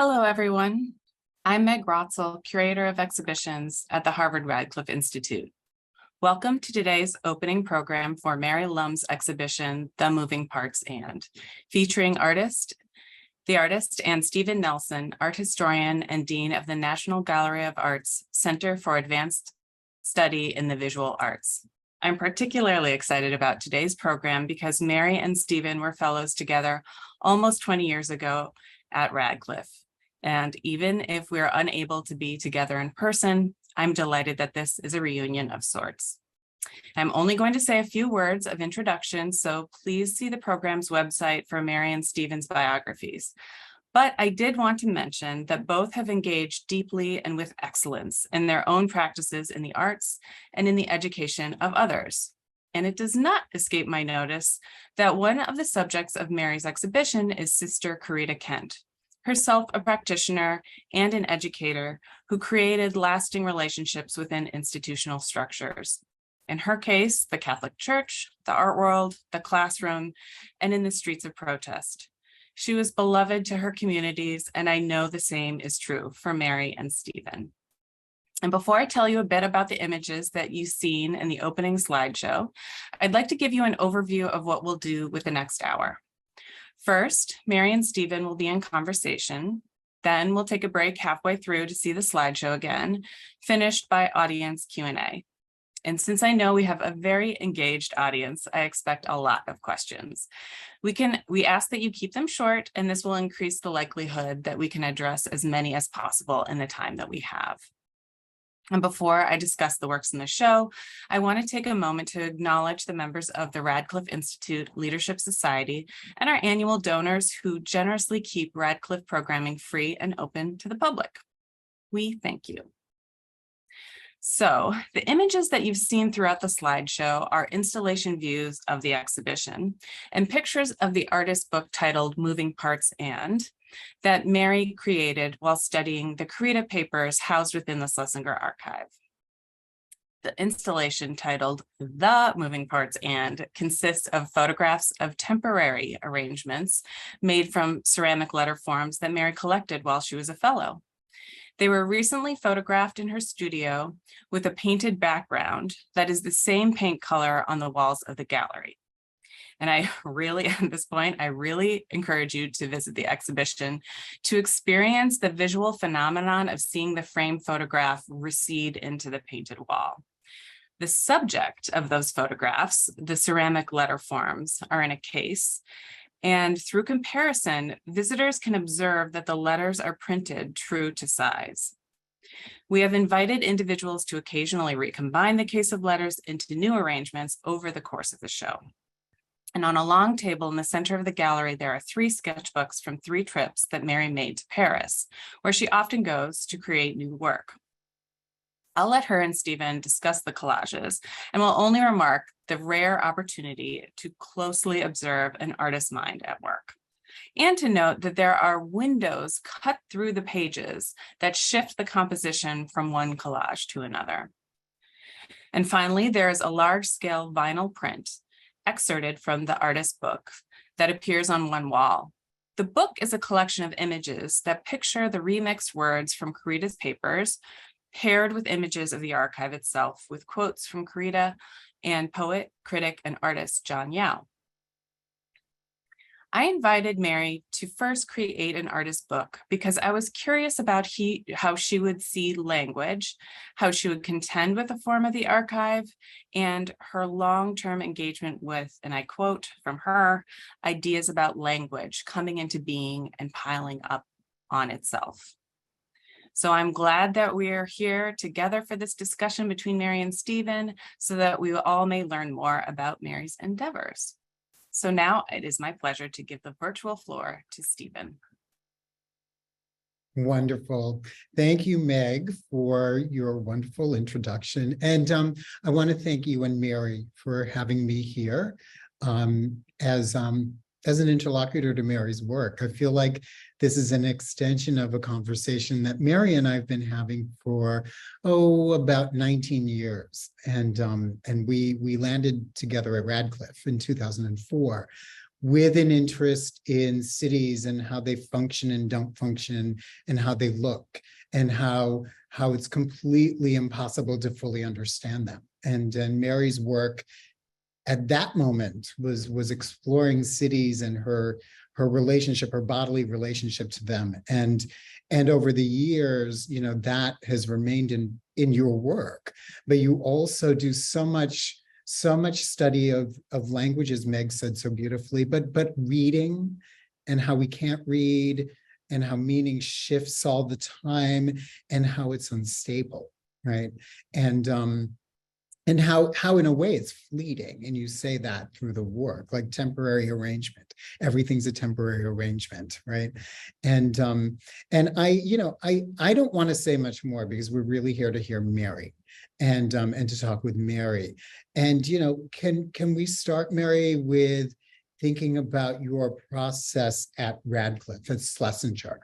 Hello, everyone. I'm Meg Rotzel, Curator of Exhibitions at the Harvard Radcliffe Institute. Welcome to today's opening program for Mary Lum's exhibition, The Moving Parts and, featuring the artist and Stephen Nelson, art historian and dean of the National Gallery of Art's Center for Advanced Study in the Visual Arts. I'm particularly excited about today's program because Mary and Stephen were fellows together almost 20 years ago at Radcliffe. And even if we're unable to be together in person, I'm delighted that this is a reunion of sorts. I'm only going to say a few words of introduction, so please see the program's website for Mary and Stephen's biographies. But I did want to mention that both have engaged deeply and with excellence in their own practices in the arts and in the education of others. And it does not escape my notice that one of the subjects of Mary's exhibition is Sister Corita Kent, herself a practitioner and an educator who created lasting relationships within institutional structures. In her case, the Catholic Church, the art world, the classroom, and in the streets of protest. She was beloved to her communities, and I know the same is true for Mary and Stephen. And before I tell you a bit about the images that you've seen in the opening slideshow, I'd like to give you an overview of what we'll do with the next hour. First, Mary and Stephen will be in conversation. Then we'll take a break halfway through to see the slideshow again, finished by audience Q&A. And since I know we have a very engaged audience, I expect a lot of questions. We ask that you keep them short, and this will increase the likelihood that we can address as many as possible in the time that we have. And before I discuss the works in the show, I want to take a moment to acknowledge the members of the Radcliffe Institute Leadership Society and our annual donors who generously keep Radcliffe programming free and open to the public. We thank you. So the images that you've seen throughout the slideshow are installation views of the exhibition and pictures of the artist's book titled Moving Parts and, that Mary created while studying the Corita Papers housed within the Schlesinger archive. The installation titled The Moving Parts and consists of photographs of temporary arrangements made from ceramic letter forms that Mary collected while she was a fellow. They were recently photographed in her studio with a painted background that is the same paint color on the walls of the gallery. And at this point, I really encourage you to visit the exhibition to experience the visual phenomenon of seeing the framed photograph recede into the painted wall. The subject of those photographs, the ceramic letter forms, are in a case. And through comparison, visitors can observe that the letters are printed true to size. We have invited individuals to occasionally recombine the case of letters into new arrangements over the course of the show. And on a long table in the center of the gallery, there are 3 sketchbooks from 3 trips that Mary made to Paris, where she often goes to create new work. I'll let her and Stephen discuss the collages, and will only remark the rare opportunity to closely observe an artist's mind at work. And to note that there are windows cut through the pages that shift the composition from one collage to another. And finally, there is a large-scale vinyl print excerpted from the artist's book that appears on one wall. The book is a collection of images that picture the remixed words from Corita's papers, paired with images of the archive itself, with quotes from Corita and poet, critic, and artist John Yao. I invited Mary to first create an artist book because I was curious about how she would see language, how she would contend with the form of the archive, and her long-term engagement with, and I quote from her, ideas about language coming into being and piling up on itself. So I'm glad that we're here together for this discussion between Mary and Stephen so that we all may learn more about Mary's endeavors. So now it is my pleasure to give the virtual floor to Stephen. Wonderful. Thank you, Meg, for your wonderful introduction. And I want to thank you and Mary for having me here as an interlocutor to Mary's work. I feel like this is an extension of a conversation that Mary and I have been having for, about 19 years. And we landed together at Radcliffe in 2004, with an interest in cities and how they function and don't function and how they look and how it's completely impossible to fully understand them. And Mary's work at that moment was exploring cities and her relationship, her bodily relationship to them. And over the years, you know, that has remained in your work, but you also do so much study of language, as Meg said so beautifully, but reading and how we can't read and how meaning shifts all the time and how it's unstable, right? And how in a way it's fleeting, and you say that through the work, like temporary arrangement. Everything's a temporary arrangement, right? And I, you know, I don't want to say much more because we're really here to hear Mary, and to talk with Mary. And you know, can we start, Mary, with thinking about your process at Radcliffe, at Schlesinger?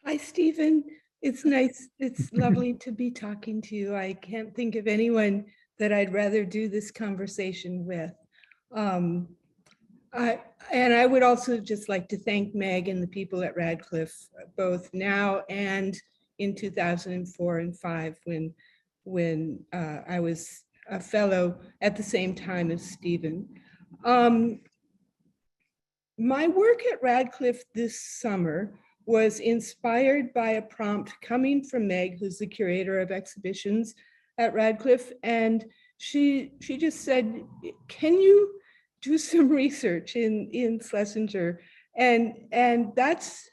Hi, Stephen. It's nice. It's lovely to be talking to you. I can't think of anyone that I'd rather do this conversation with. I would also just like to thank Meg and the people at Radcliffe, both now and in 2004 and 5, when I was a fellow at the same time as Stephen. My work at Radcliffe this summer was inspired by a prompt coming from Meg, who's the curator of exhibitions at Radcliffe. And she just said, can you do some research in Schlesinger? And that's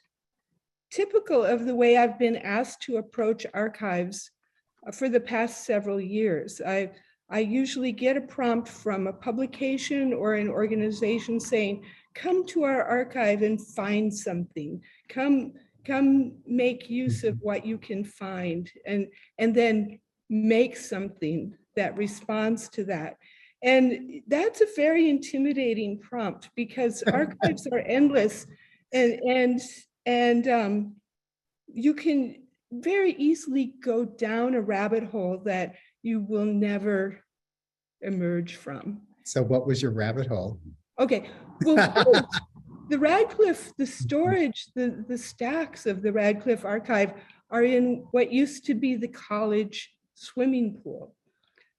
typical of the way I've been asked to approach archives for the past several years. I usually get a prompt from a publication or an organization saying, come to our archive and find something. Come make use of what you can find, and then make something that responds to that. And that's a very intimidating prompt because archives are endless, and you can very easily go down a rabbit hole that you will never emerge from. So what was your rabbit hole? Okay, well, the Radcliffe, the storage, the stacks of the Radcliffe archive are in what used to be the college swimming pool.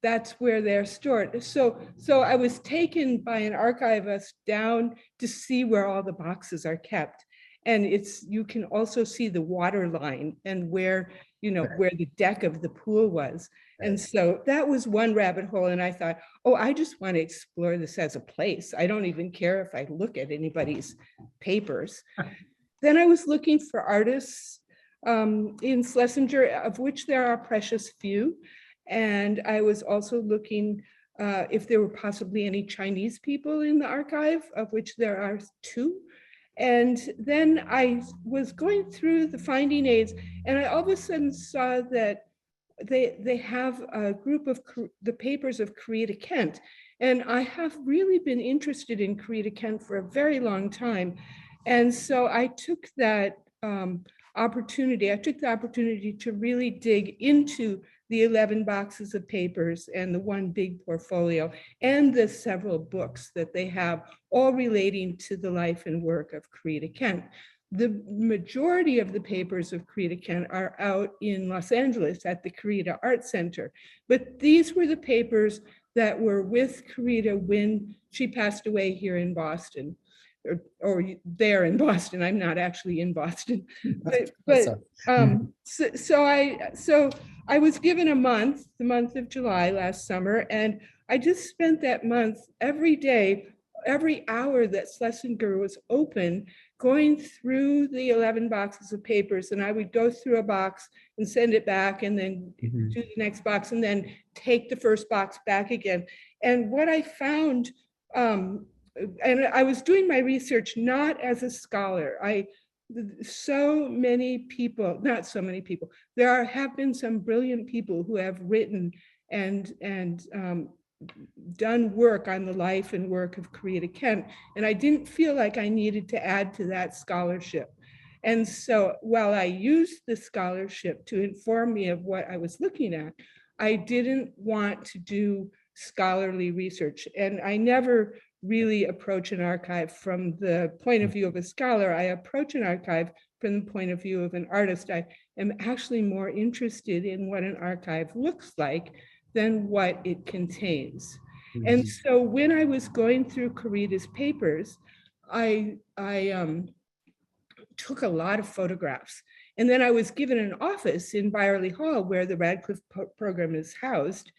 That's where they're stored. So I was taken by an archivist down to see where all the boxes are kept. And you can also see the water line and where, you know, where the deck of the pool was. And so that was one rabbit hole. And I thought, oh, I just want to explore this as a place. I don't even care if I look at anybody's papers. Then I was looking for artists in Schlesinger, of which there are a precious few. And I was also looking if there were possibly any Chinese people in the archive, of which there are 2. And then I was going through the finding aids, and I all of a sudden saw that they have a group of the papers of Corita Kent. And I have really been interested in Corita Kent for a very long time. And so I took that opportunity. I took the opportunity to really dig into the 11 boxes of papers and the one big portfolio and the several books that they have, all relating to the life and work of Corita Kent. The majority of the papers of Corita Kent are out in Los Angeles at the Corita Art Center, but these were the papers that were with Corita when she passed away here in Boston. Or there in Boston. I'm not actually in Boston, so I was given a month, the month of July last summer, and I just spent that month every day, every hour that Schlesinger was open, going through the 11 boxes of papers. And I would go through a box and send it back, and then do the next box, and then take the first box back again. And what I found, and I was doing my research not as a scholar. So many people, not so many people, have been some brilliant people who have written and done work on the life and work of Corita Kent. And I didn't feel like I needed to add to that scholarship. And so while I used the scholarship to inform me of what I was looking at, I didn't want to do scholarly research. And I never really approach an archive from the point of view of a scholar. I approach an archive from the point of view of an artist. I am actually more interested in what an archive looks like than what it contains. And so when I was going through Corita's papers, I took a lot of photographs. And then I was given an office in Byerly Hall where the Radcliffe program is housed.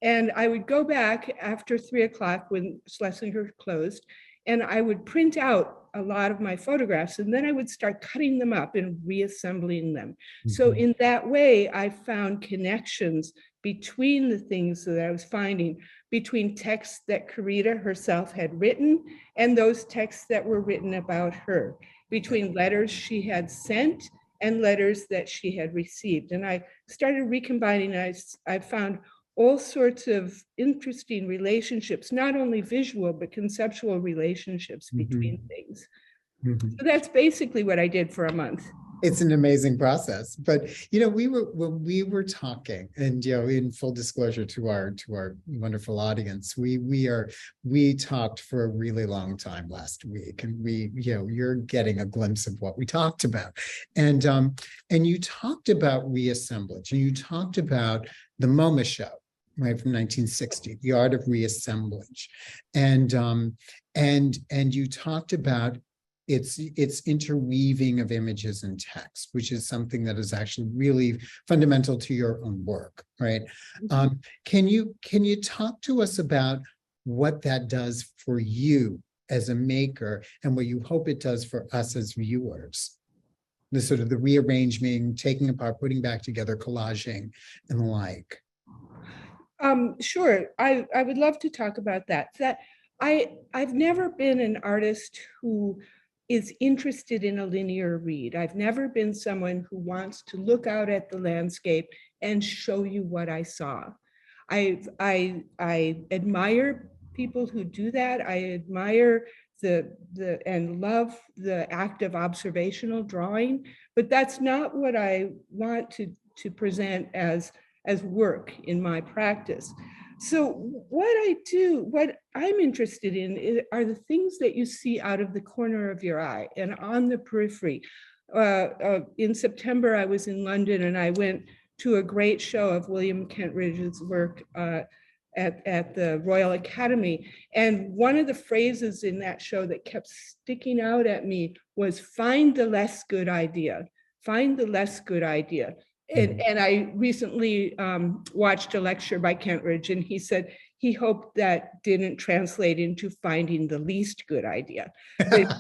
And I would go back after 3 o'clock when Schlesinger closed, and I would print out a lot of my photographs, and then I would start cutting them up and reassembling them. So in that way, I found connections between the things that I was finding, between texts that Corita herself had written and those texts that were written about her, between letters she had sent and letters that she had received. And I started recombining, I found all sorts of interesting relationships, not only visual, but conceptual relationships between things. So that's basically what I did for a month. It's an amazing process, but when we were talking, and in full disclosure to our wonderful audience, we talked for a really long time last week, and you're getting a glimpse of what we talked about, and you talked about reassemblage, and you talked about the MoMA show, right, from 1960, the art of reassemblage, and you talked about its interweaving of images and text, which is something that is actually really fundamental to your own work, right? Can you talk to us about what that does for you as a maker and what you hope it does for us as viewers? The sort of the rearranging, taking apart, putting back together, collaging, and the like. Sure, I would love to talk about that. I've never been an artist who is interested in a linear read. I've never been someone who wants to look out at the landscape and show you what I saw. I admire people who do that. I admire and love the act of observational drawing, but that's not what I want to present as work in my practice. So what I'm interested in are the things that you see out of the corner of your eye and on the periphery. In September, I was in London and I went to a great show of William Kentridge's work at the Royal Academy. And one of the phrases in that show that kept sticking out at me was, find the less good idea, find the less good idea. And I recently watched a lecture by Kentridge, and he said he hoped that didn't translate into finding the least good idea. But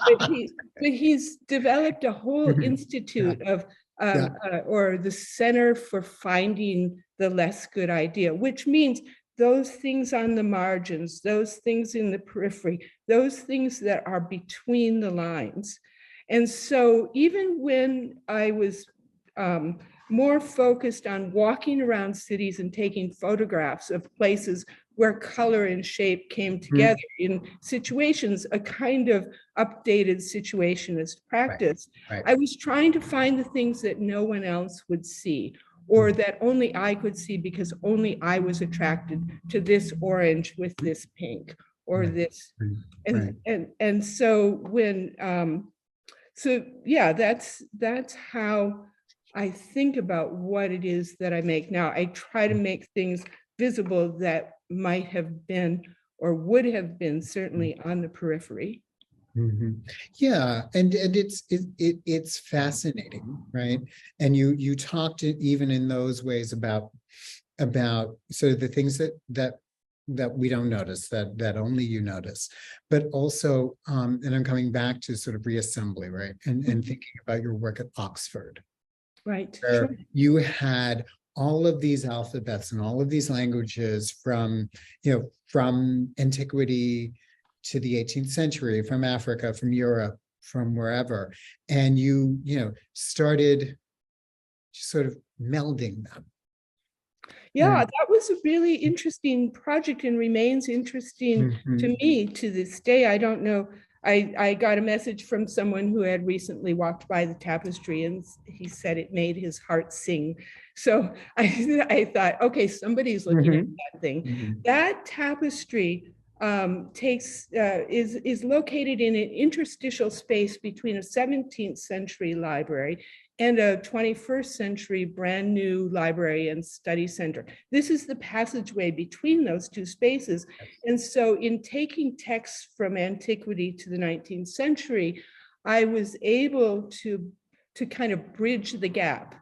he's developed a whole institute of, or the Center for Finding the Less Good Idea, which means those things on the margins, those things in the periphery, those things that are between the lines. And so even when I was more focused on walking around cities and taking photographs of places where color and shape came together in situations, a kind of updated situationist practice. Right. I was trying to find the things that no one else would see, or that only I could see because only I was attracted to this orange with this pink, or this. And so when, so yeah, that's how I think about what it is that I make now. I try to make things visible that might have been or would have been certainly on the periphery. Yeah, and it's fascinating, right? And you talked even in those ways about sort of the things that we don't notice, that only you notice, but also and I'm coming back to sort of reassembly, right? And thinking about your work at Oxford. Right. Where you had all of these alphabets and all of these languages from antiquity to the 18th century, from Africa, from Europe, from wherever, and you started sort of melding them. Yeah, that was a really interesting project and remains interesting to me to this day. I don't know. I got a message from someone who had recently walked by the tapestry, and he said it made his heart sing. So I thought, okay, somebody's looking at that thing. That tapestry is located in an interstitial space between a 17th century library and a 21st century brand new library and study center. This is the passageway between those two spaces. And so in taking texts from antiquity to the 19th century, I was able to kind of bridge the gap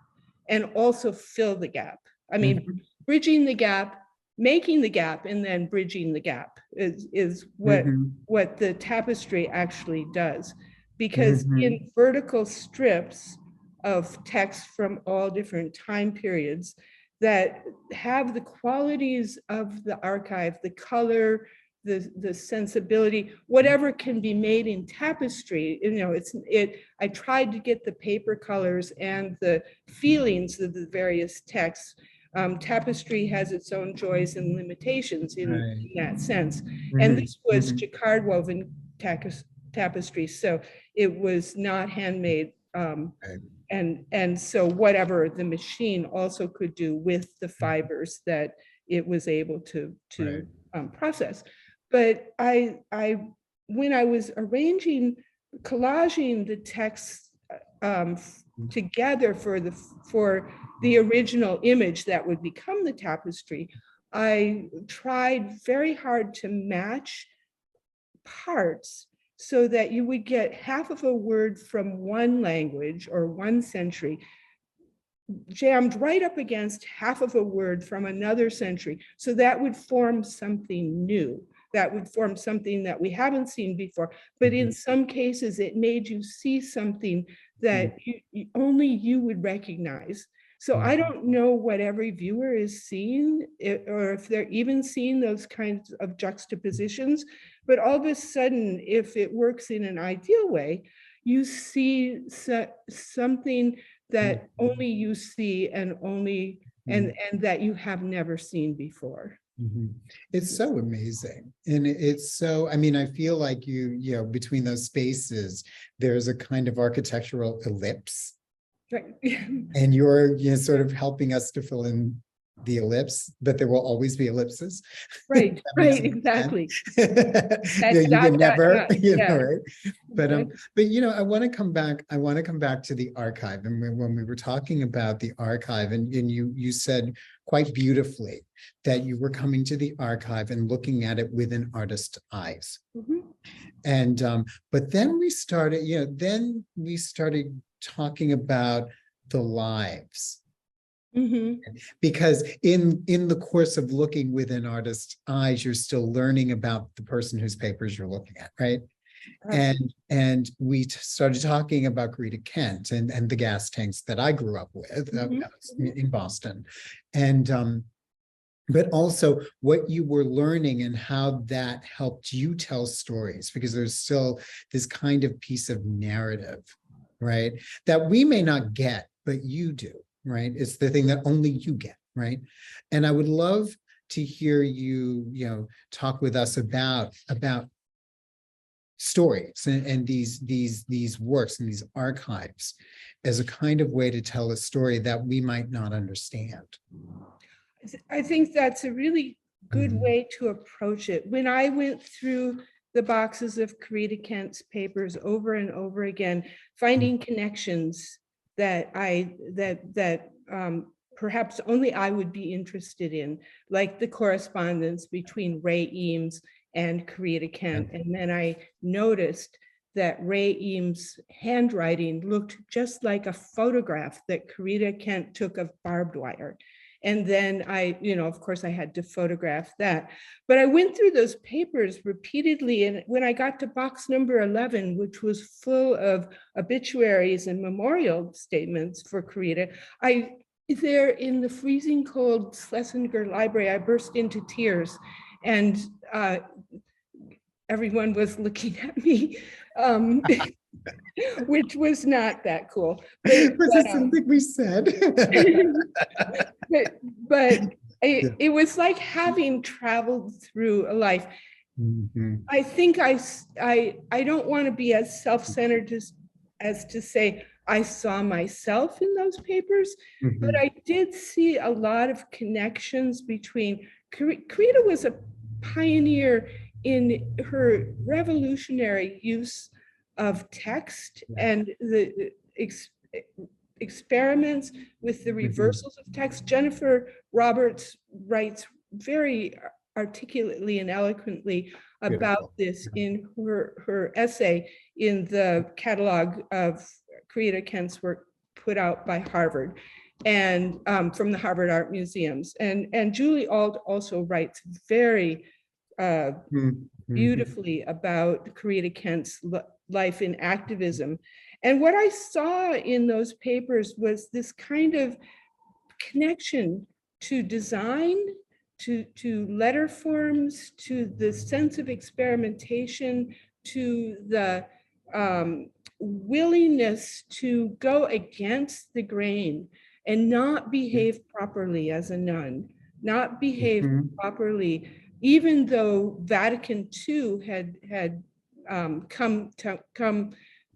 and also fill the gap. I mean, bridging the gap, making the gap, and then bridging the gap is what the tapestry actually does. Because in vertical strips of text from all different time periods that have the qualities of the archive, the color, the sensibility, whatever can be made in tapestry, you know, I tried to get the paper colors and the feelings of the various texts. Tapestry has its own joys and limitations in that sense. And this was jacquard woven tapestry, so it was not handmade. And so whatever the machine also could do with the fibers that it was able to process. But when I was collaging the texts together for the original image that would become the tapestry, I tried very hard to match parts so that you would get half of a word from one language or one century jammed right up against half of a word from another century. So that would form something new. That would form something that we haven't seen before. But in some cases, it made you see something that only you would recognize. So I don't know what every viewer is seeing, or if they're even seeing those kinds of juxtapositions. But all of a sudden, if it works in an ideal way, you see something that only you see and only and that you have never seen before. It's so amazing. And it's so, I mean, I feel like you know, between those spaces, there's a kind of architectural ellipse. Right. And you're sort of helping us to fill in the ellipse, but there will always be ellipses. Right, exactly. You can never, you know, right? But you know, I want to come back to the archive. And when we were talking about the archive, and you said quite beautifully that you were coming to the archive and looking at it with an artist's eyes. And but then we started, talking about the lives. Because in the course of looking with an artist's eyes, you're still learning about the person whose papers you're looking at, right? And we started talking about Corita Kent and the gas tanks that I grew up with in Boston. And but also what you were learning and how that helped you tell stories, because there's still this kind of piece of narrative, right, that we may not get, but you do, right? It's the thing that only you get, right? And I would love to hear you, talk with us about stories and these works and these archives as a kind of way to tell a story that we might not understand. I think that's a really good way to approach it. When I went through the boxes of Corita Kent's papers over and over again, finding connections that perhaps only I would be interested in, like the correspondence between Ray Eames and Corita Kent. And then I noticed that Ray Eames' handwriting looked just like a photograph that Corita Kent took of barbed wire. And then of course I had to photograph that. But I went through those papers repeatedly. And when I got to box number 11, which was full of obituaries and memorial statements for Corita, there in the freezing cold Schlesinger library, I burst into tears. And everyone was looking at me, which was not that cool. But something we said. but it was like having traveled through a life. I think I don't want to be as self-centered as to say I saw myself in those papers, but I did see a lot of connections between Corita was a pioneer in her revolutionary use of text and the experiments with the reversals of text. Jennifer Roberts writes very articulately and eloquently about this in her essay in the catalog of Corita Kent's work put out by Harvard and from the Harvard Art Museums. And Julie Auld also writes very beautifully about Corita Kent's life in activism. And what I saw in those papers was this kind of connection to design, to letter forms, to the sense of experimentation, to the willingness to go against the grain and not behave properly as a nun, not behave properly, even though Vatican II had come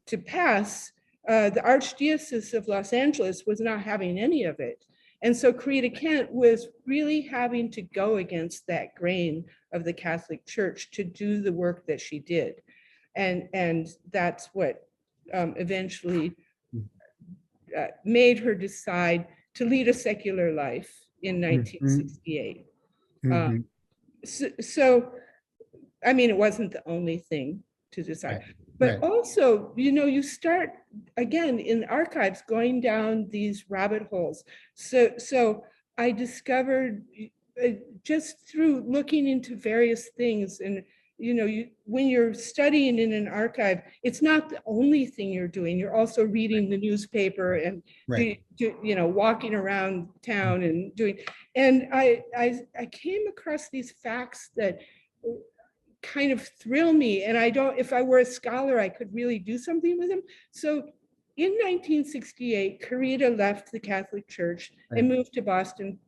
to pass. The Archdiocese of Los Angeles was not having any of it. And so Corita Kent was really having to go against that grain of the Catholic Church to do the work that she did. And that's what eventually made her decide to lead a secular life in 1968. So, I mean, it wasn't the only thing to decide. But also, you know, you start again in archives going down these rabbit holes. So I discovered just through looking into various things, and you know, when you're studying in an archive, it's not the only thing you're doing. You're also reading the newspaper and you know, walking around town and doing. And I came across these facts that kind of thrill me, and I don't, if I were a scholar, I could really do something with them. So in 1968, Corita left the Catholic Church and moved to Boston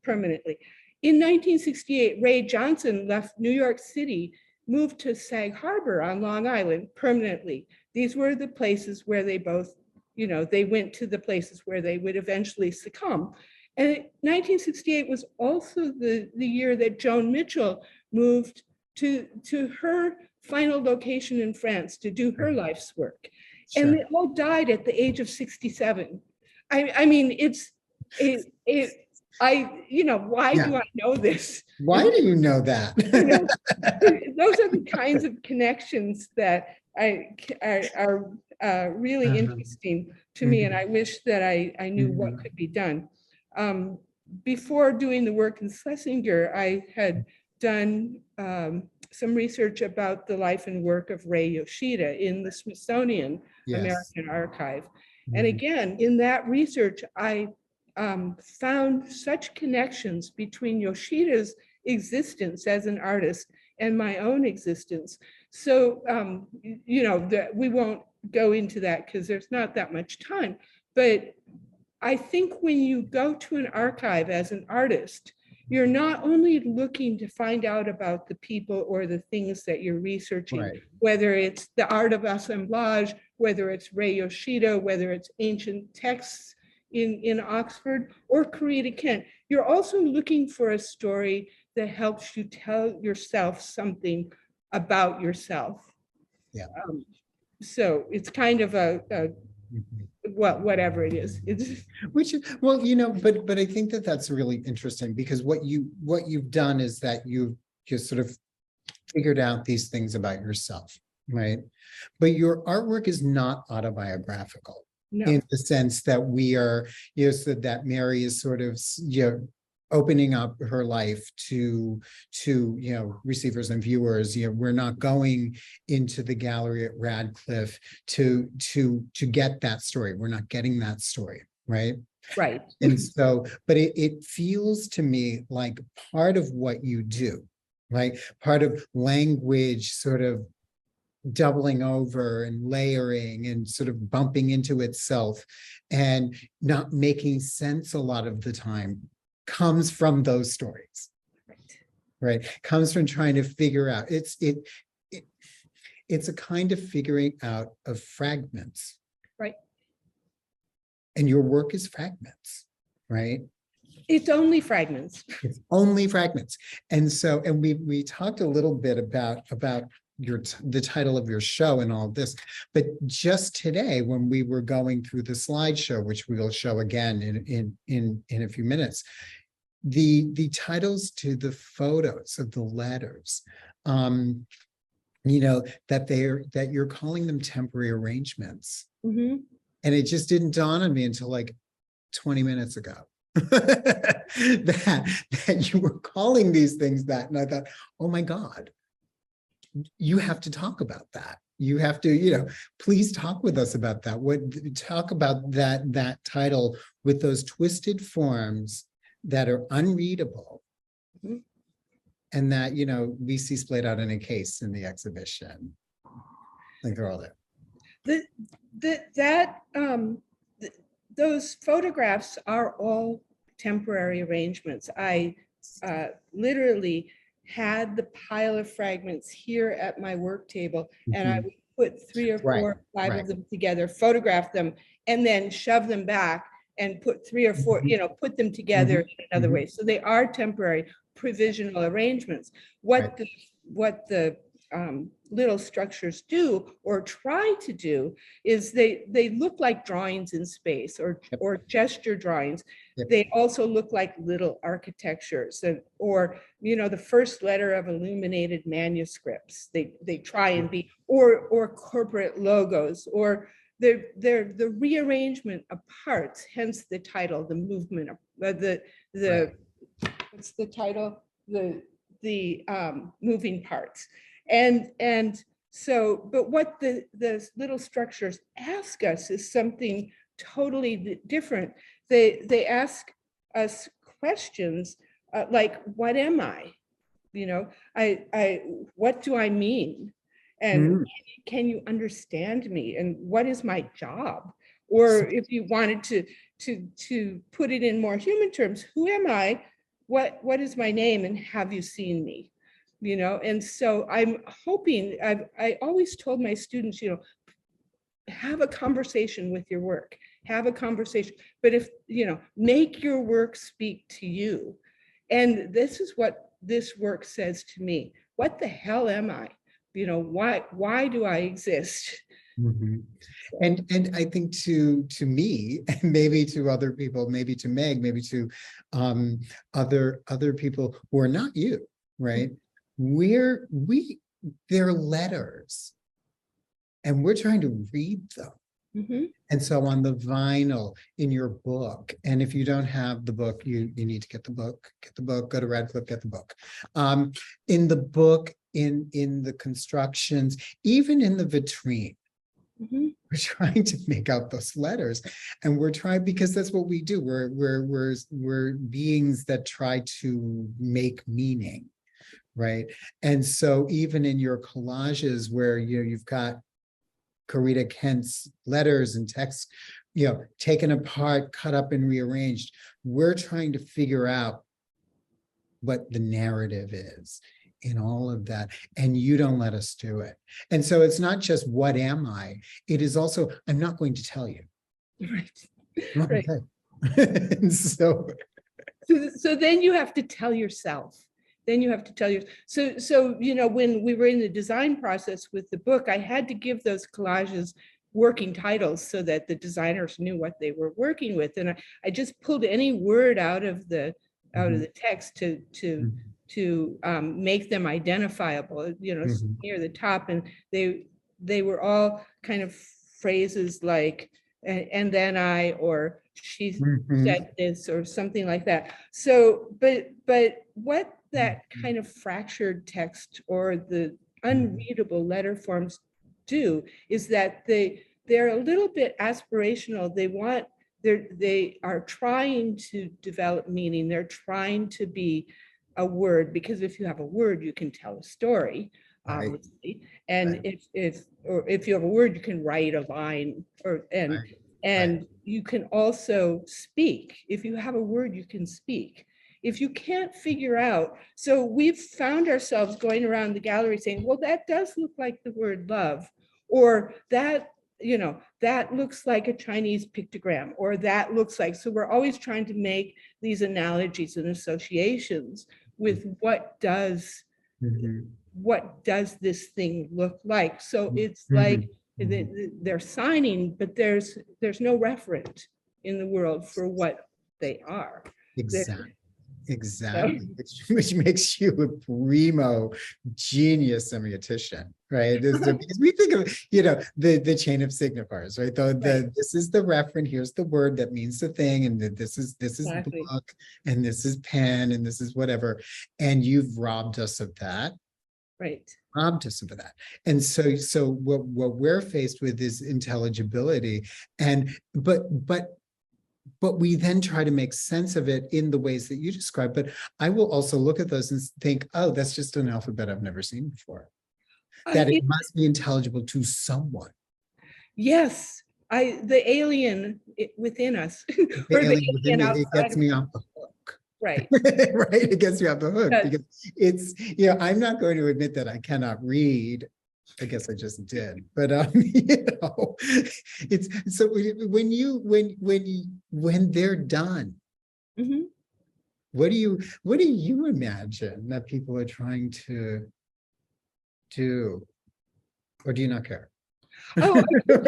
permanently. In 1968, Ray Johnson left New York City, moved to Sag Harbor on Long Island permanently. These were the places where they both, you know, they went to the places where they would eventually succumb. And 1968 was also the year that Joan Mitchell moved to her final location in France to do her life's work. And they all died at the age of 67. I mean, you know, why do I know this? Why do you know that? You know, those are the kinds of connections that are really interesting to me. And I wish that I knew what could be done. Before doing the work in Schlesinger, I had done some research about the life and work of Ray Yoshida in the Smithsonian American Archive. And again, in that research, I found such connections between Yoshida's existence as an artist and my own existence. So, you know, we won't go into that because there's not that much time. But I think when you go to an archive as an artist, you're not only looking to find out about the people or the things that you're researching, whether it's the art of assemblage, whether it's Ray Yoshida, whether it's ancient texts in Oxford or Corita Kent. You're also looking for a story that helps you tell yourself something about yourself. So it's kind of whatever it is. It's which is, well, you know, but I think that that's really interesting, because what you've done is that you've just sort of figured out these things about yourself, right? But your artwork is not autobiographical in the sense that we are, you know, so that Mary is sort of, you know, opening up her life to you know, receivers and viewers. You know, we're not going into the gallery at Radcliffe to get that story. We're not getting that story, right? Right. And so, but it feels to me like part of what you do, right? Part of language sort of doubling over and layering and sort of bumping into itself and not making sense a lot of the time comes from those stories, right? Comes from trying to figure out, it's a kind of figuring out of fragments. Right. And your work is fragments, right? It's only fragments. It's only fragments. And so, and we talked a little bit about the title of your show and all this, but just today when we were going through the slideshow, which we will show again in a few minutes, the titles to the photos of the letters, you know, that you're calling them temporary arrangements. Mhm. And it just didn't dawn on me until like 20 minutes ago. that you were calling these things that. And I thought, oh my God, you have to talk about that. You have to, you know, please talk with us about that. Talk about that title with those twisted forms that are unreadable. Mhm. And that, you know, we see splayed out in a case in the exhibition. Like they're all there. Those photographs are all temporary arrangements. I literally had the pile of fragments here at my work table, and I would put 3 or 4 or 5 of them together, photograph them, and then shove them back and put 3 or 4, you know, put them together in another way. So they are temporary provisional arrangements. What the little structures do or try to do is they look like drawings in space or gesture drawings. They also look like little architectures or, you know, the first letter of illuminated manuscripts. They try and be or corporate logos or they're the rearrangement of parts, hence the title, the movement of what's the title? The moving parts. And so, but what the little structures ask us is something totally different. They ask us questions like, what am I? You know, what do I mean? And can you understand me? And what is my job? Or if you wanted to put it in more human terms, who am I? What is my name? And have you seen me? You know, and so I'm hoping, I always told my students, you know, have a conversation with your work, have a conversation, but if, you know, make your work speak to you. And this is what this work says to me. What the hell am I? You know, why do I exist? And I think to me, and maybe to other people, maybe to Meg, maybe to other people who are not you, right? They're letters and we're trying to read them. And so on the vinyl in your book, and if you don't have the book, you need to get the book, go to Radcliffe, get the book. In the book, in the constructions, even in the vitrine, we're trying to make out those letters, and we're trying, because that's what we do. We're beings that try to make meaning, right? And so even in your collages where you've got Corita Kent's letters and texts, you know, taken apart, cut up and rearranged, we're trying to figure out what the narrative is in all of that, and you don't let us do it. And so it's not just what am I, it is also, I'm not going to tell you. Right. And so then you have to tell yourself. Then you have to tell so you know, when we were in the design process with the book, I had to give those collages working titles so that the designers knew what they were working with, and I just pulled any word out of the text to make them identifiable, you know, near the top, and they were all kind of phrases like and then I, or she said this, or something like that. So but what that kind of fractured text or the unreadable letter forms do is that they're a little bit aspirational. They are trying to develop meaning. They're trying to be a word, because if you have a word, you can tell a story, obviously. And if you have a word, you can write a line, and you can also speak. If you have a word, you can speak. If you can't figure out, so we've found ourselves going around the gallery saying, well, that does look like the word love, or that you know, that looks like a Chinese pictogram, or that looks like, so we're always trying to make these analogies and associations with Mhm. what does this thing look like? So it's like Mhm. they're signing, but there's no referent in the world for what they are. Exactly. So, Exactly, which makes you a primo genius semiotician, right? Because we think of, the chain of signifiers, right? Right. This is the referent, here's the word that means the thing, and this is Exactly. book, and this is pen, and this is whatever. And you've robbed us of that. Right. Robbed us of that. And so what we're faced with is intelligibility. And but we then try to make sense of it in the ways that you describe. But I will also look at those and think, oh, that's just an alphabet I've never seen before. That it must be intelligible to someone. Yes, the alien within us, The or the alien within alien me, it outside gets of me us. off the hook. Right. Right, it gets me off the hook, Yes. because it's, I'm not going to admit that I cannot read. I guess I just did, but it's so when they're done, Mhm. what do you imagine that people are trying to do, or do you not care? Oh, I do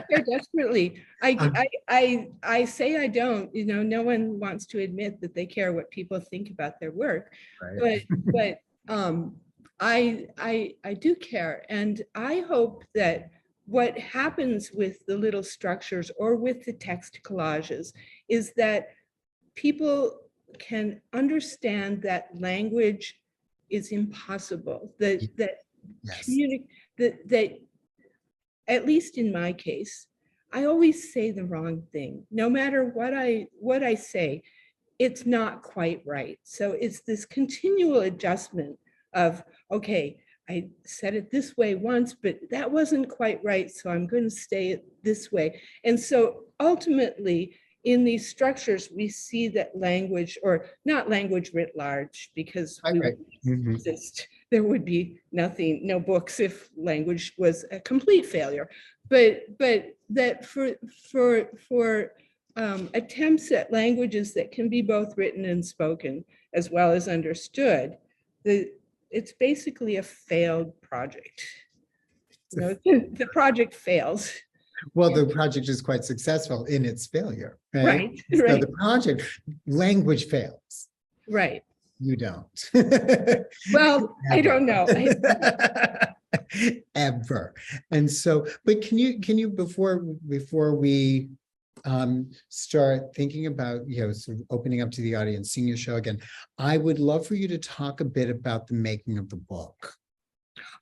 care desperately. I say I don't, no one wants to admit that they care what people think about their work, Right. but I do care, and I hope that what happens with the little structures or with the text collages is that people can understand that language is impossible, that Yes. that at least in my case, I always say the wrong thing. No matter what I say, it's not quite right. So it's this continual adjustment of, okay, I said it this way once, but that wasn't quite right. So I'm going to say it this way. And so ultimately, in these structures, we see that language, or not language writ large, because we Right. wouldn't exist. There would be nothing, no books, if language was a complete failure. But that for attempts at languages that can be both written and spoken as well as understood, it's basically a failed project. The project fails. Well, the project is quite successful in its failure, right? Right, So right, the project, language fails. right. You don't. Well, I don't know. Ever. And so, but can you before we start thinking about, sort of opening up to the audience, seeing your show again, I would love for you to talk a bit about the making of the book.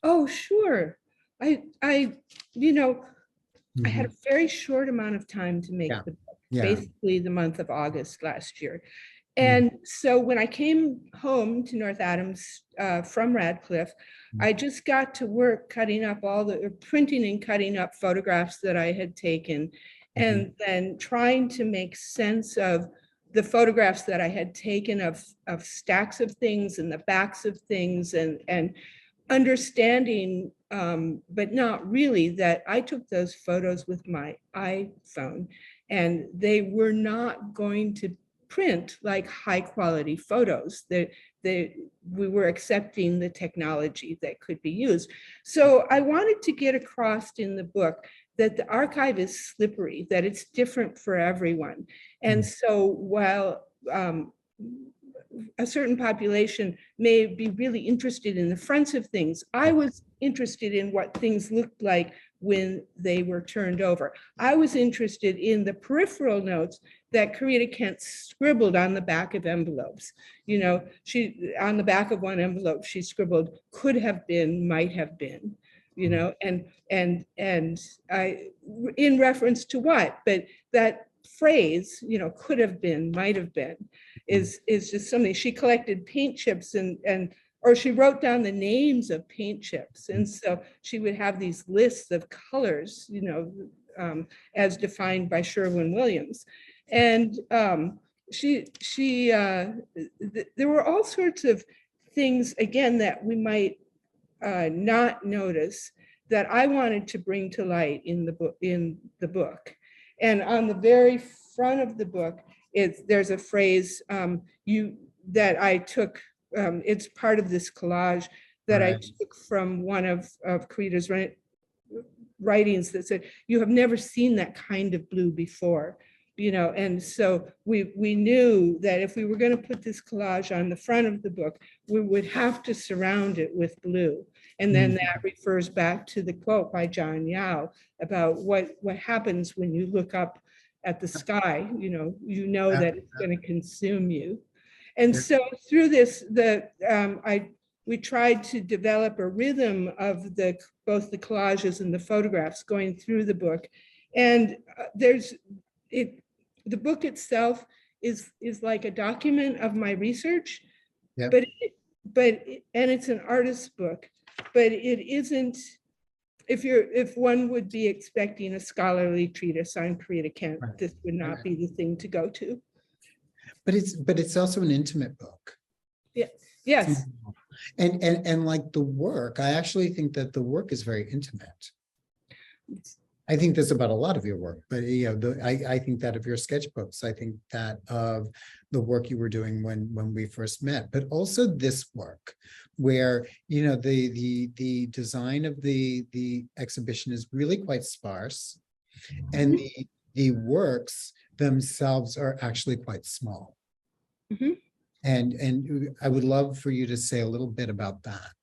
Oh, sure. I I had a very short amount of time to make the book, basically the month of August last year. And so when I came home to North Adams from Radcliffe, I just got to work cutting up printing and cutting up photographs that I had taken, and then trying to make sense of the photographs that I had taken of stacks of things and the backs of things, and understanding, but not really, that I took those photos with my iPhone, and they were not going to print like high quality photos. We were accepting the technology that could be used. So I wanted to get across in the book that the archive is slippery, that it's different for everyone. And so while a certain population may be really interested in the fronts of things, I was interested in what things looked like when they were turned over. I was interested in the peripheral notes that Corita Kent scribbled on the back of envelopes. On the back of one envelope, she scribbled, could have been, might have been, and I, in reference to what? But that phrase, could have been, might have been, is just something. She collected paint chips or she wrote down the names of paint chips. And so she would have these lists of colors, as defined by Sherwin-Williams. And there were all sorts of things, again, that we might not notice, that I wanted to bring to light in the book. And on the very front of the book, there's a phrase that I took. It's part of this collage that I took from one of Corita's writings that said, "You have never seen that kind of blue before." And so we knew that if we were going to put this collage on the front of the book, we would have to surround it with blue. And then that refers back to the quote by John Yao about what happens when you look up at the sky. That it's going to consume you. And so through this, we tried to develop a rhythm of both the collages and the photographs going through the book. And the book itself is like a document of my research, but it's an artist's book, but it isn't. If one would be expecting a scholarly treatise on Corita Kent, this would not be the thing to go to. But it's also an intimate book. Yeah. Yes. And like the work, I actually think that the work is very intimate. I think this about a lot of your work, but I think that of your sketchbooks. I think that of the work you were doing when we first met, but also this work, where the design of the exhibition is really quite sparse, and the works themselves are actually quite small. And I would love for you to say a little bit about that.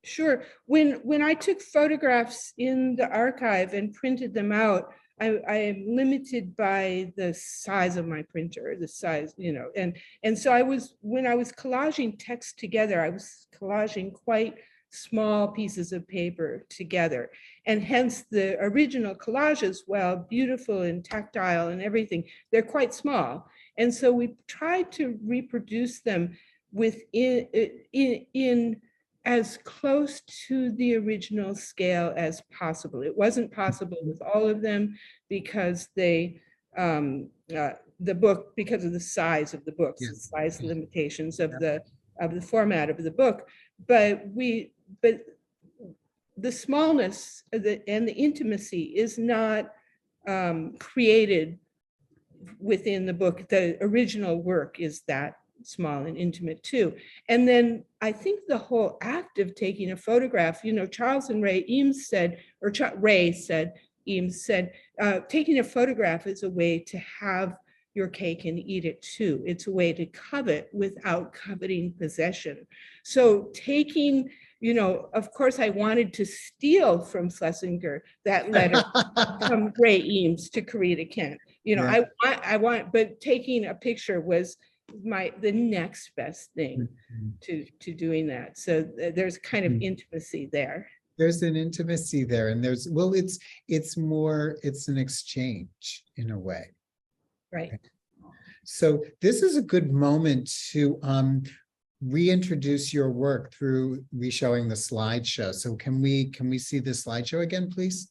Sure. When I took photographs in the archive and printed them out, I am limited by the size of my printer, the size, and so when I was collaging text together, I was collaging quite small pieces of paper together. And hence the original collages, while beautiful and tactile and everything, they're quite small. And so we tried to reproduce them in as close to the original scale as possible. It wasn't possible with all of them because the book, because of the size of the books, the size limitations of the format of the book. But the smallness and the intimacy is not created within the book. The original work is that small and intimate too. And then I think the whole act of taking a photograph, Charles and Ray Eames said, or Ray said, Eames said, taking a photograph is a way to have your cake and eat it too. It's a way to covet without coveting possession. So taking, of course I wanted to steal from Schlesinger that letter from Ray Eames to Corita Kent. I want, but taking a picture was the next best thing to doing that. So there's kind of intimacy there. There's an intimacy there, and it's an exchange in a way. Right. So this is a good moment to reintroduce your work through reshowing the slideshow. So can we see the slideshow again, please?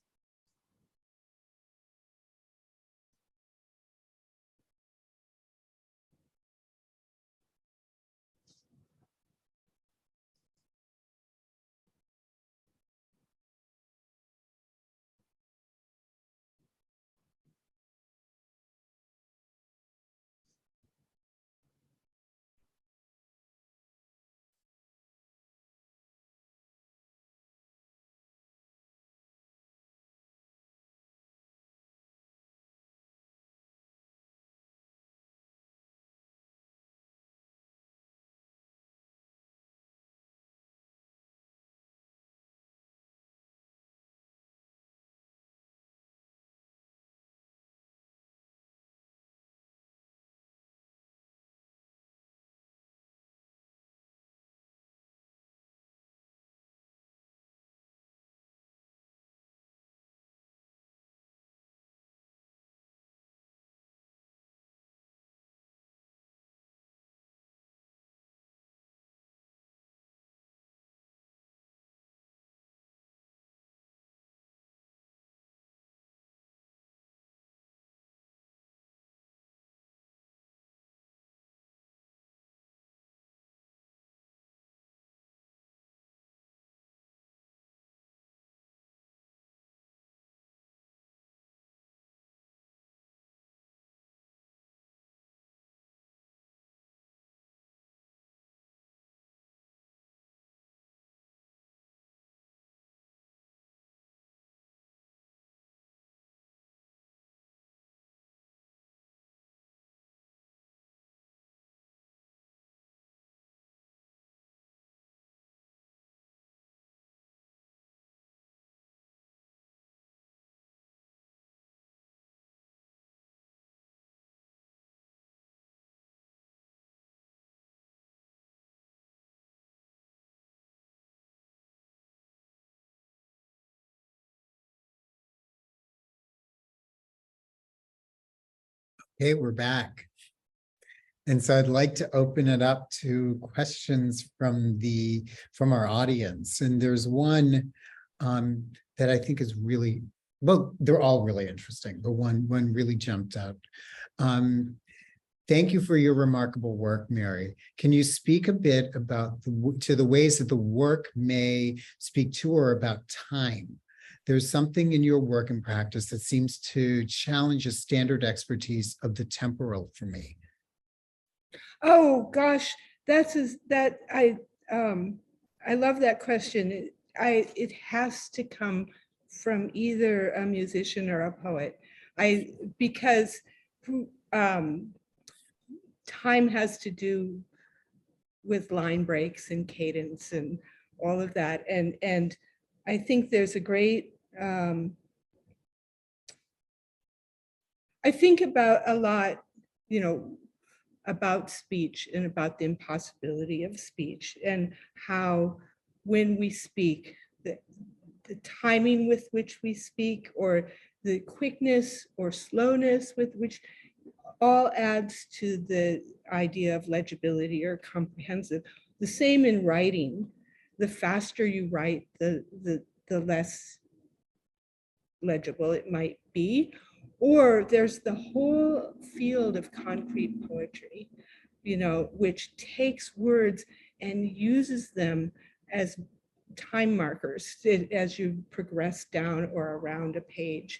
Okay, we're back. And so I'd like to open it up to questions from our audience. And there's one that I think is really, well, they're all really interesting, but one really jumped out. Thank you for your remarkable work, Mary. Can you speak a bit about the ways that the work may speak to or about time? There's something in your work and practice that seems to challenge a standard expertise of the temporal for me. Oh gosh, I love that question. It has to come from either a musician or a poet. Because time has to do with line breaks and cadence and all of that, and I think there's a great I think about a lot, about speech and about the impossibility of speech, and how when we speak, the timing with which we speak, or the quickness or slowness with which, all adds to the idea of legibility or comprehensive. The same in writing. The faster you write, the less legible it might be. Or there's the whole field of concrete poetry, which takes words and uses them as time markers as you progress down or around a page.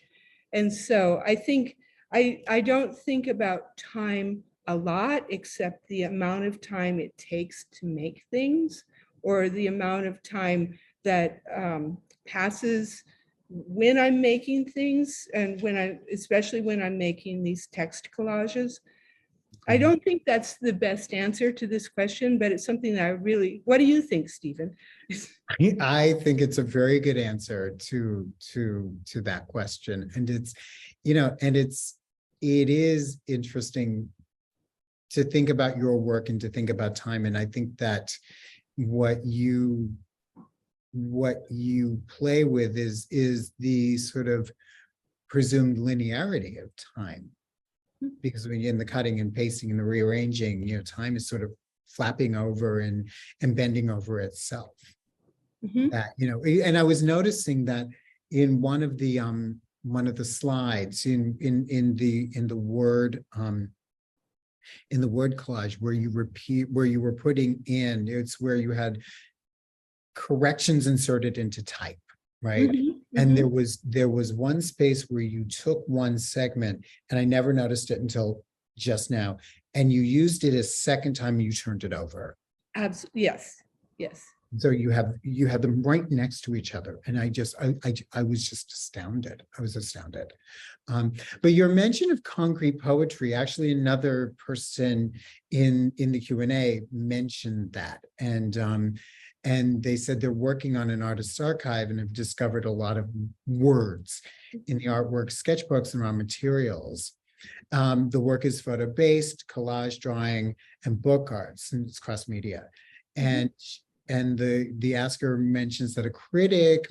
And so I think I don't think about time a lot, except the amount of time it takes to make things, or the amount of time that passes when I'm making things, and especially when I'm making these text collages. I don't think that's the best answer to this question, but it's something that what do you think, Stephen? I think it's a very good answer to that question. And it's, it is interesting to think about your work and to think about time. And I think that what you play with is the sort of presumed linearity of time, because when you're in the cutting and pasting and the rearranging, time is sort of flapping over and bending over itself. Mm-hmm. That, and I was noticing that in one of the slides in the word collage, where you were putting in, it's where you had corrections inserted into type, right? Mm-hmm. And Mm-hmm. there was one space where you took one segment, and I never noticed it until just now, and you used it a second time, you turned it over. Absolutely. Yes. So you have them right next to each other, and I was just astounded. I was astounded. But your mention of concrete poetry, actually, another person in the Q&A mentioned that, and they said they're working on an artist's archive and have discovered a lot of words in the artwork, sketchbooks, and raw materials. The work is photo-based, collage drawing, and book arts, and it's cross-media. And the asker mentions that a critic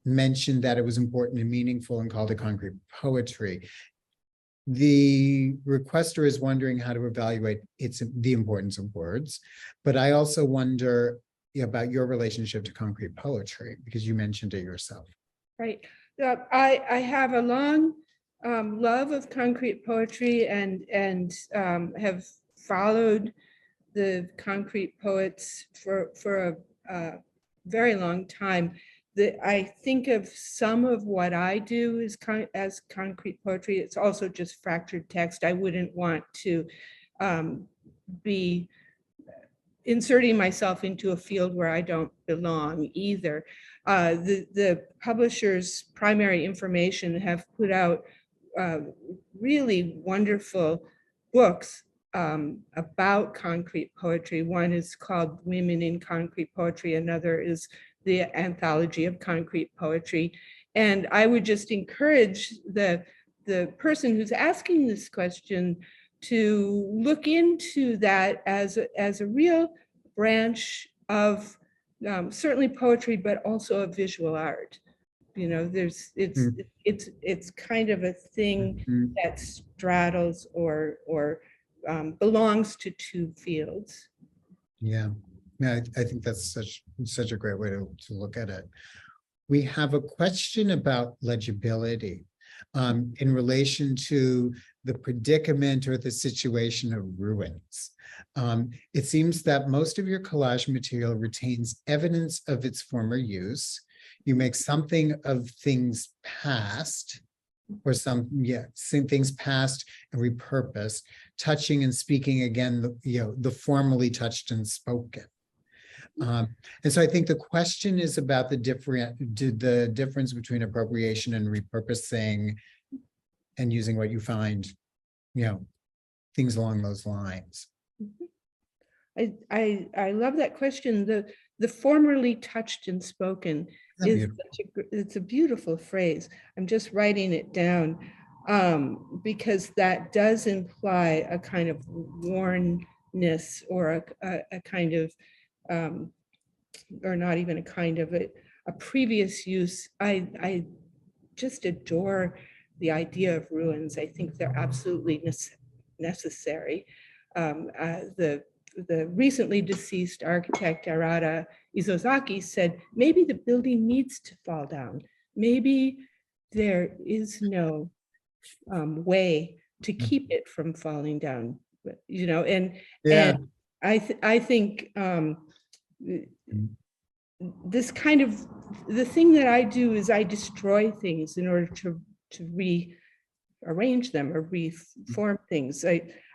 mentioned that it was important and meaningful and called it concrete poetry. The requester is wondering how to evaluate the importance of words, but I also wonder about your relationship to concrete poetry, because you mentioned it yourself. Right. I have a long love of concrete poetry, and have followed the concrete poets for a very long time. I think of some of what I do as concrete poetry. It's also just fractured text. I wouldn't want to be inserting myself into a field where I don't belong either. The publishers' primary information have put out really wonderful books about concrete poetry. One is called Women in Concrete Poetry. Another is the Anthology of Concrete Poetry. And I would just encourage the person who's asking this question to look into that as a real branch of certainly poetry, but also of visual art. there's, Mm. it's kind of a thing Mhm. that straddles or belongs to two fields. Yeah, I think that's such a great way to look at it. We have a question about legibility in relation to the predicament or the situation of ruins. It seems that most of your collage material retains evidence of its former use. You make something of things past, or things past and repurposed, touching and speaking again, the formally touched and spoken. And so I think the question is about the difference between appropriation and repurposing and using what you find, things along those lines. I love that question. The formerly touched and spoken is it's a beautiful phrase. I'm just writing it down because that does imply a kind of wornness or a kind of or not even a kind of a previous use. I just adore the idea of ruins. I think they're absolutely necessary. The recently deceased architect Arata Izozaki said, maybe the building needs to fall down. Maybe there is no way to keep it from falling down, and I think this kind of, the thing that I do is I destroy things in order to rearrange them or reform things.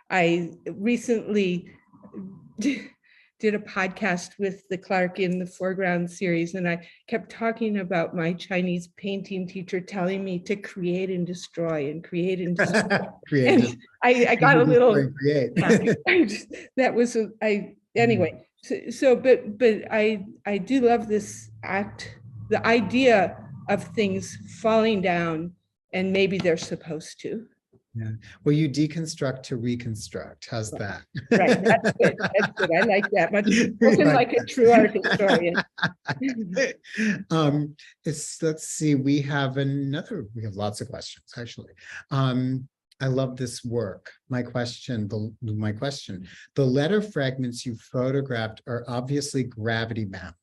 I recently did a podcast with the Clark in the Foreground series, and I kept talking about my Chinese painting teacher telling me to create and destroy and create and destroy. And I got a little that was anyway. But I do love this act, the idea of things falling down, and maybe they're supposed to. Yeah. Well, you deconstruct to reconstruct. How's that? Right. That's good. That's good. I like that much. Looking like a true art historian. Let's see. We have lots of questions, actually. I love this work. My question, the letter fragments you photographed are obviously gravity bound.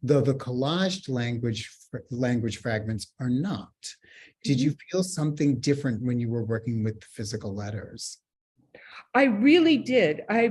Though the collaged language fragments are not. Did you feel something different when you were working with physical letters? I really did. I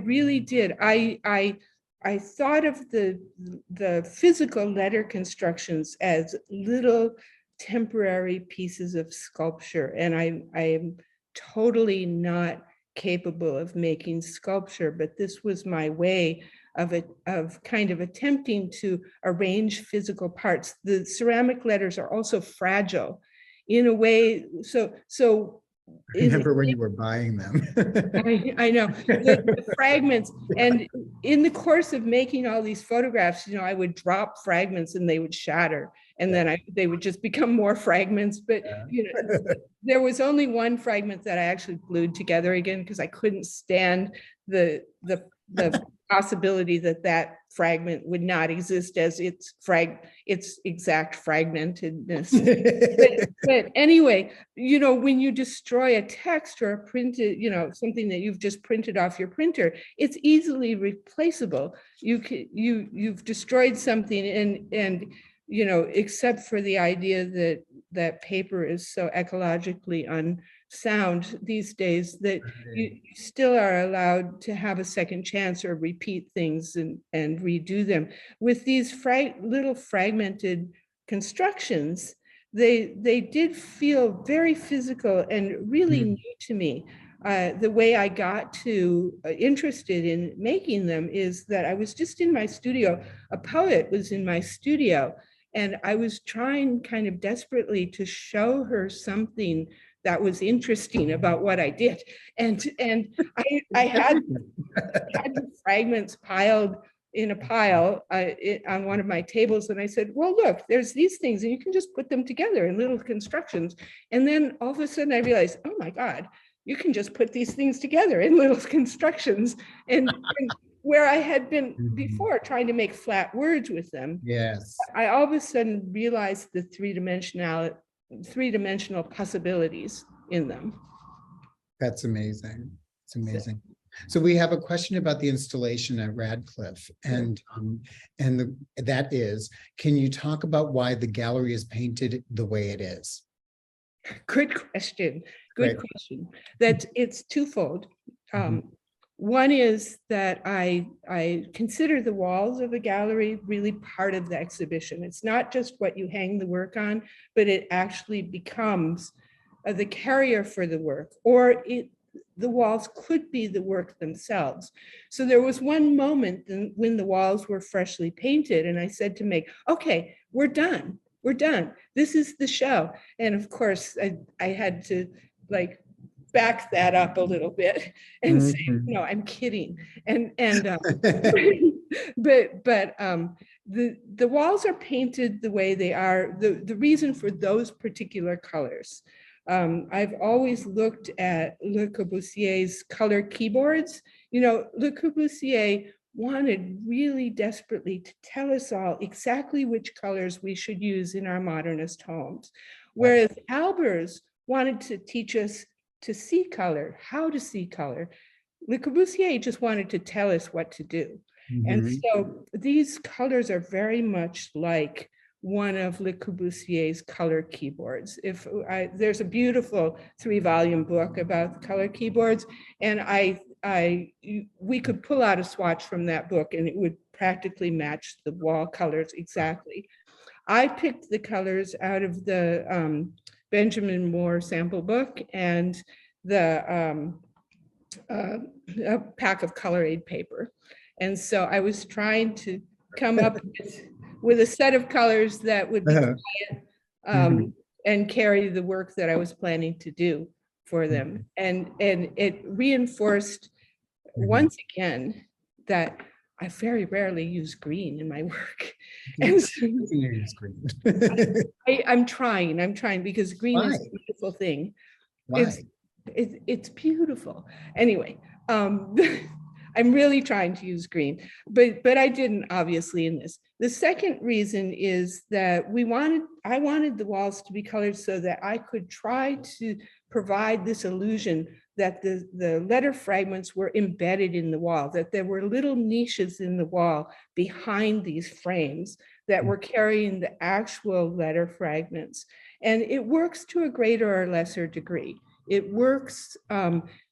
thought of the physical letter constructions as little temporary pieces of sculpture, and I am totally not capable of making sculpture, but this was my way of kind of attempting to arrange physical parts. The ceramic letters are also fragile in a way, so I remember when you were buying them. I know the fragments, and in the course of making all these photographs, I would drop fragments and they would shatter, and then they would just become more fragments. But there was only one fragment that I actually glued together again because I couldn't stand the possibility that fragment would not exist as its exact fragmentedness. but anyway, when you destroy a text or a printed, something that you've just printed off your printer, it's easily replaceable. You've destroyed something, and except for the idea that paper is so ecologically unsound these days, that you still are allowed to have a second chance or repeat things and redo them. With these little fragmented constructions, they did feel very physical and really new to me. The way I got interested in making them is that I was just in my studio. A poet was in my studio, and I was trying kind of desperately to show her something that was interesting about what I did. And I had the fragments piled in a pile on one of my tables. And I said, well, look, there's these things, and you can just put them together in little constructions. And then all of a sudden I realized, oh my God, you can just put these things together in little constructions. And where I had been Mhm. before trying to make flat words with them, Yes, I all of a sudden realized the three-dimensional possibilities in them. that's amazing. It's So, amazing. So we have a question about the installation at Radcliffe, and that is, can you talk about why the gallery is painted the way it is? good question. Great. Good question. That it's twofold. Mhm. One is that I consider the walls of a gallery really part of the exhibition. It's not just what you hang the work on, but it actually becomes the carrier for the work, or the walls could be the work themselves. So there was one moment when the walls were freshly painted, and I said to Meg, okay, we're done. We're done. This is the show. And of course, I had to like back that up a little bit and say, Mhm. no, I'm kidding. The walls are painted the way they are. The reason for those particular colors. I've always looked at Le Corbusier's color keyboards. You know, Le Corbusier wanted really desperately to tell us all exactly which colors we should use in our modernist homes. Whereas Albers wanted to teach us to see color, how to see color. Le Corbusier just wanted to tell us what to do. And Mhm. so these colors are very much like one of Le Corbusier's color keyboards. There's a beautiful 3-volume book about the color keyboards, and we could pull out a swatch from that book and it would practically match the wall colors exactly. I picked the colors out of the Benjamin Moore sample book and the a pack of color aid paper. And so I was trying to come up with a set of colors that would be quiet, Mhm. and carry the work that I was planning to do for them. And it reinforced once again that I very rarely use green in my work. And so I'm trying because green is Why? a beautiful thing. It's Why? it's beautiful. Anyway, I'm really trying to use green, but I didn't obviously in this. The second reason is that I wanted the walls to be colored so that I could try to provide this illusion that the letter fragments were embedded in the wall, that there were little niches in the wall behind these frames that were carrying the actual letter fragments. And it works to a greater or lesser degree. It works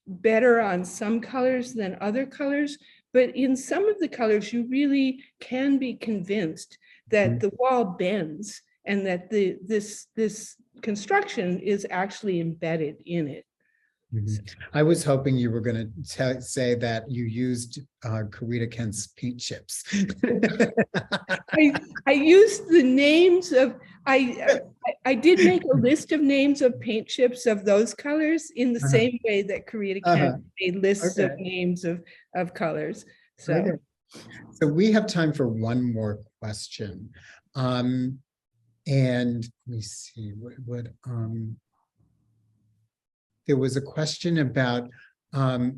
better on some colors than other colors, but in some of the colors, you really can be convinced that the wall bends and that this construction is actually embedded in it. I was hoping you were going to say that you used Corita Kent's paint chips. I used the names of, I did make a list of names of paint chips of those colors in the same way that Corita Kent made lists of names of colors. So. Okay. So we have time for one more question. And let me see what there was a question about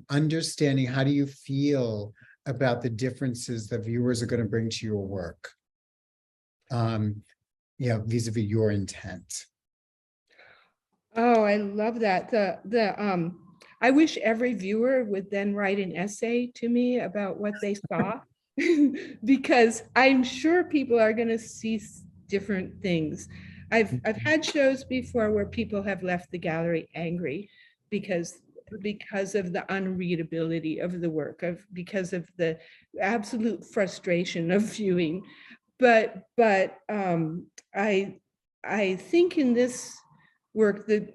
understanding how do you feel about the differences that viewers are going to bring to your work, vis-a-vis your intent. Oh, I love that. I wish every viewer would then write an essay to me about what they saw, because I'm sure people are going to see different things. I've had shows before where people have left the gallery angry because of the unreadability of the work, because of the absolute frustration of viewing. But I think in this work, the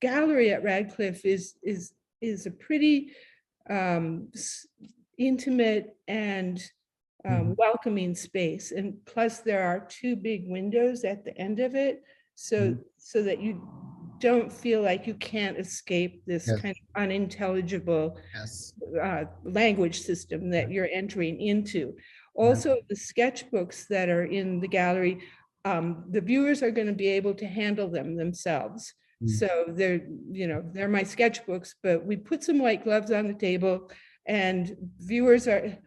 gallery at Radcliffe is a pretty intimate and welcoming space, and plus there are 2 big windows at the end of it, so that you don't feel like you can't escape this kind of unintelligible language system that you're entering into. Also, the sketchbooks that are in the gallery, the viewers are going to be able to handle them themselves. So they're my sketchbooks, but we put some white gloves on the table And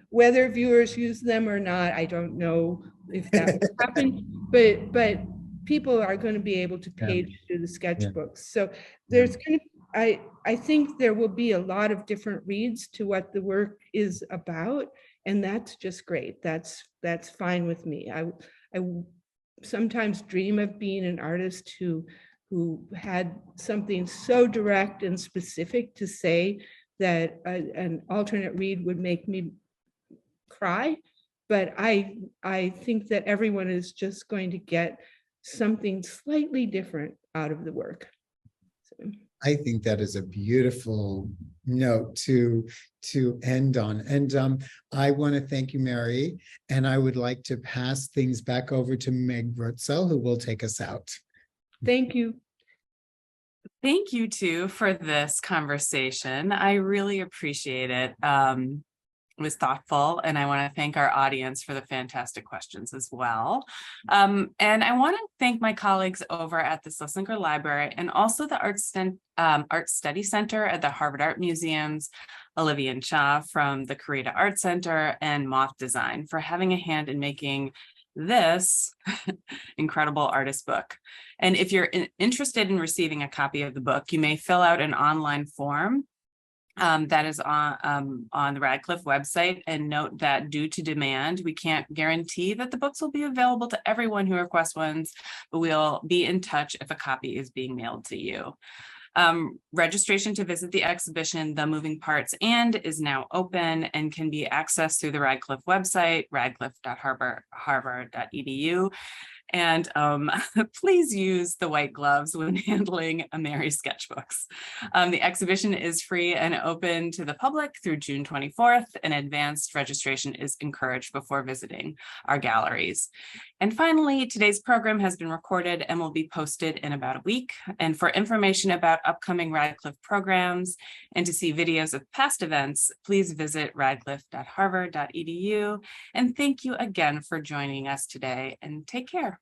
whether viewers use them or not, I don't know if that will happen, but people are going to be able to page through the sketchbooks. So there's going to, I think there will be a lot of different reads to what the work is about, and that's just great. That's fine with me. I sometimes dream of being an artist who had something so direct and specific to say that an alternate read would make me cry. But I think that everyone is just going to get something slightly different out of the work. So. I think that is a beautiful note to end on. And I want to thank you, Mary. And I would like to pass things back over to Meg Rutzel, who will take us out. Thank you. Thank you too for this conversation. I really appreciate it. It was thoughtful, and I want to thank our audience for the fantastic questions as well. And I want to thank my colleagues over at the Schlesinger Library and also the Art Study Center at the Harvard Art Museums, Olivia and Cha from the Corita Art Center, and Moth Design for having a hand in making this incredible artist book. And if you're interested in receiving a copy of the book, you may fill out an online form that is on the Radcliffe website, and note that due to demand, we can't guarantee that the books will be available to everyone who requests ones, but we'll be in touch if a copy is being mailed to you. Registration to visit the exhibition, The Moving Parts And, is now open and can be accessed through the Radcliffe website, radcliffe.harvard.edu. And please use the white gloves when handling Mary's sketchbooks. The exhibition is free and open to the public through June 24th, and advanced registration is encouraged before visiting our galleries. And finally, today's program has been recorded and will be posted in about a week. And for information about upcoming Radcliffe programs and to see videos of past events, please visit radcliffe.harvard.edu. And thank you again for joining us today, and take care.